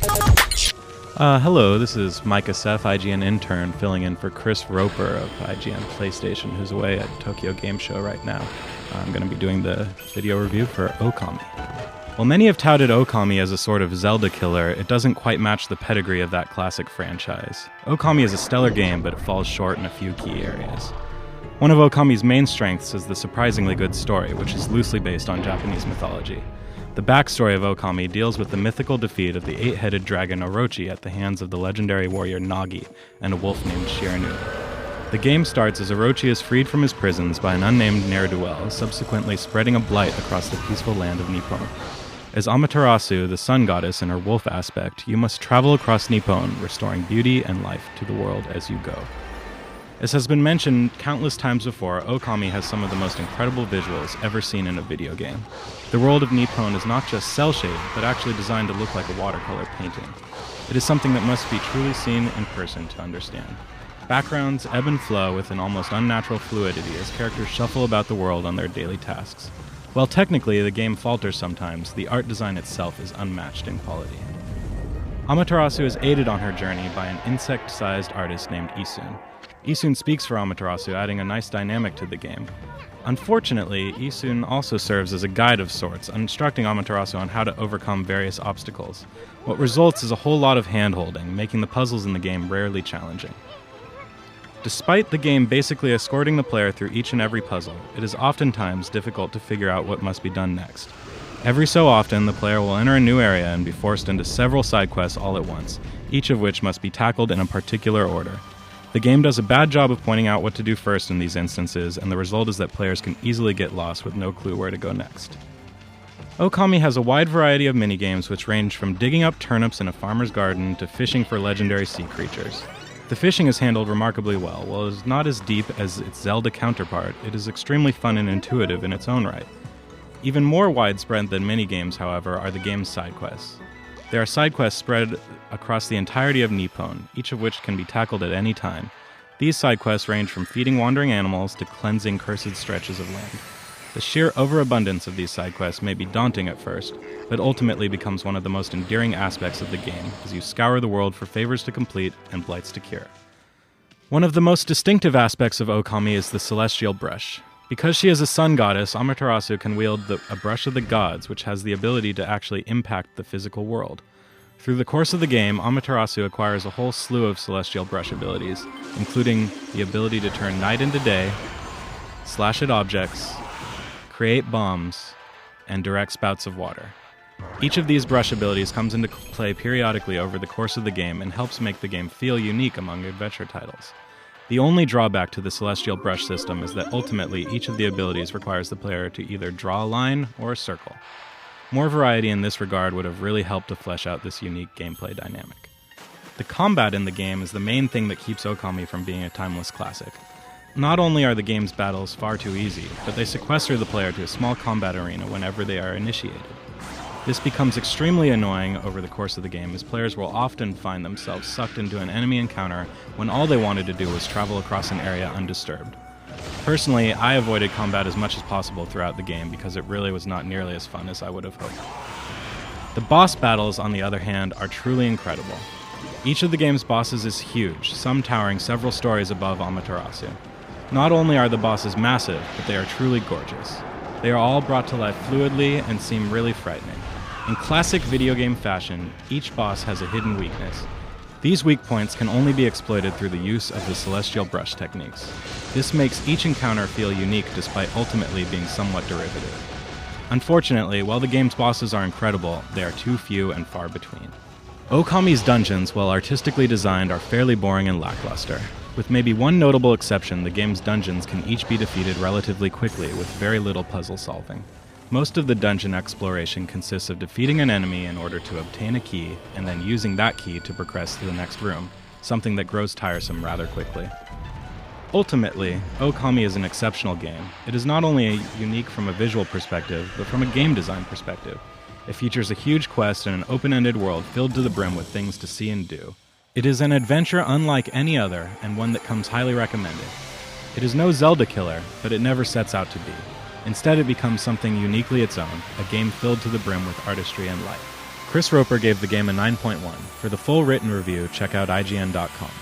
Hello, this is Micah Seth, IGN intern, filling in for Chris Roper of IGN PlayStation, who's away at Tokyo Game Show right now. I'm going to be doing the video review for Okami. While many have touted Okami as a sort of Zelda killer, it doesn't quite match the pedigree of that classic franchise. Okami is a stellar game, but it falls short in a few key areas. One of Okami's main strengths is the surprisingly good story, which is loosely based on Japanese mythology. The backstory of Okami deals with the mythical defeat of the eight-headed dragon Orochi at the hands of the legendary warrior Nagi and a wolf named Shiranu. The game starts as Orochi is freed from his prisons by an unnamed ne'er-do-well, subsequently spreading a blight across the peaceful land of Nippon. As Amaterasu, the sun goddess in her wolf aspect, you must travel across Nippon, restoring beauty and life to the world as you go. As has been mentioned countless times before, Okami has some of the most incredible visuals ever seen in a video game. The world of Nippon is not just cel-shaded, but actually designed to look like a watercolor painting. It is something that must be truly seen in person to understand. Backgrounds ebb and flow with an almost unnatural fluidity as characters shuffle about the world on their daily tasks. While technically the game falters sometimes, the art design itself is unmatched in quality. Amaterasu is aided on her journey by an insect-sized artist named Isun. Isun speaks for Amaterasu, adding a nice dynamic to the game. Unfortunately, Isun also serves as a guide of sorts, instructing Amaterasu on how to overcome various obstacles. What results is a whole lot of hand-holding, making the puzzles in the game rarely challenging. Despite the game basically escorting the player through each and every puzzle, it is oftentimes difficult to figure out what must be done next. Every so often, the player will enter a new area and be forced into several side quests all at once, each of which must be tackled in a particular order. The game does a bad job of pointing out what to do first in these instances, and the result is that players can easily get lost with no clue where to go next. Okami has a wide variety of minigames which range from digging up turnips in a farmer's garden to fishing for legendary sea creatures. The fishing is handled remarkably well. While it is not as deep as its Zelda counterpart, it is extremely fun and intuitive in its own right. Even more widespread than minigames, however, are the game's side quests. There are side quests spread across the entirety of Nippon, each of which can be tackled at any time. These side quests range from feeding wandering animals to cleansing cursed stretches of land. The sheer overabundance of these side quests may be daunting at first, but ultimately becomes one of the most endearing aspects of the game as you scour the world for favors to complete and blights to cure. One of the most distinctive aspects of Okami is the celestial brush. Because she is a sun goddess, Amaterasu can wield a brush of the gods, which has the ability to actually impact the physical world. Through the course of the game, Amaterasu acquires a whole slew of celestial brush abilities, including the ability to turn night into day, slash at objects, create bombs, and direct spouts of water. Each of these brush abilities comes into play periodically over the course of the game and helps make the game feel unique among adventure titles. The only drawback to the celestial brush system is that ultimately each of the abilities requires the player to either draw a line or a circle. More variety in this regard would have really helped to flesh out this unique gameplay dynamic. The combat in the game is the main thing that keeps Okami from being a timeless classic. Not only are the game's battles far too easy, but they sequester the player to a small combat arena whenever they are initiated. This becomes extremely annoying over the course of the game, as players will often find themselves sucked into an enemy encounter when all they wanted to do was travel across an area undisturbed. Personally, I avoided combat as much as possible throughout the game because it really was not nearly as fun as I would have hoped. The boss battles, on the other hand, are truly incredible. Each of the game's bosses is huge, some towering several stories above Amaterasu. Not only are the bosses massive, but they are truly gorgeous. They are all brought to life fluidly and seem really frightening. In classic video game fashion, each boss has a hidden weakness. These weak points can only be exploited through the use of the celestial brush techniques. This makes each encounter feel unique despite ultimately being somewhat derivative. Unfortunately, while the game's bosses are incredible, they are too few and far between. Okami's dungeons, while artistically designed, are fairly boring and lackluster. With maybe one notable exception, the game's dungeons can each be defeated relatively quickly with very little puzzle solving. Most of the dungeon exploration consists of defeating an enemy in order to obtain a key, and then using that key to progress to the next room, something that grows tiresome rather quickly. Ultimately, Okami is an exceptional game. It is not only unique from a visual perspective, but from a game design perspective. It features a huge quest and an open-ended world filled to the brim with things to see and do. It is an adventure unlike any other, and one that comes highly recommended. It is no Zelda killer, but it never sets out to be. Instead, it becomes something uniquely its own, a game filled to the brim with artistry and life. Chris Roper gave the game a 9.1. For the full written review, check out IGN.com.